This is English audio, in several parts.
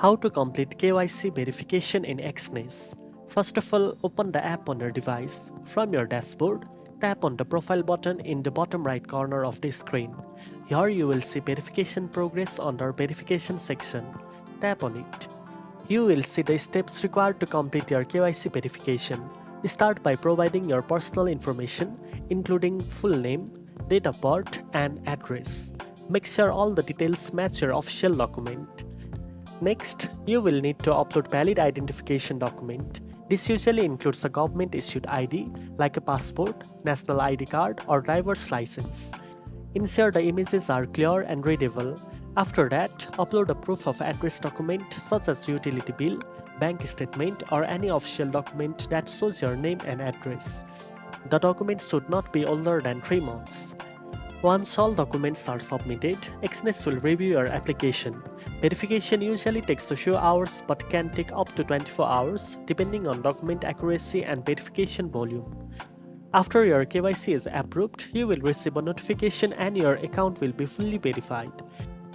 How to complete KYC verification in Exness. First of all, open the app on your device. From your dashboard, tap on the profile button in the bottom right corner of the screen. Here you will see verification progress under verification section. Tap on it. You will see the steps required to complete your KYC verification. Start by providing your personal information, including full name, date of birth, and address. Make sure all the details match your official document. Next, you will need to upload valid identification document. This usually includes a government-issued ID like a passport, national ID card, or driver's license. Ensure the images are clear and readable. After that, upload a proof of address document such as utility bill, bank statement, or any official document that shows your name and address. The document should not be older than 3 months. Once all documents are submitted, Exness will review your application. Verification usually takes a few hours but can take up to 24 hours depending on document accuracy and verification volume. After your KYC is approved, you will receive a notification and your account will be fully verified.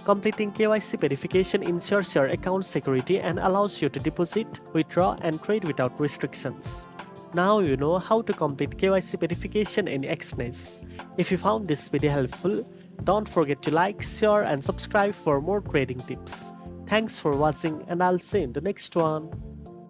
Completing KYC verification ensures your account security and allows you to deposit, withdraw, and trade without restrictions. Now you know how to complete KYC verification in Exness. If you found this video helpful, don't forget to like, share, and subscribe for more trading tips. Thanks for watching, and I'll see you in the next one.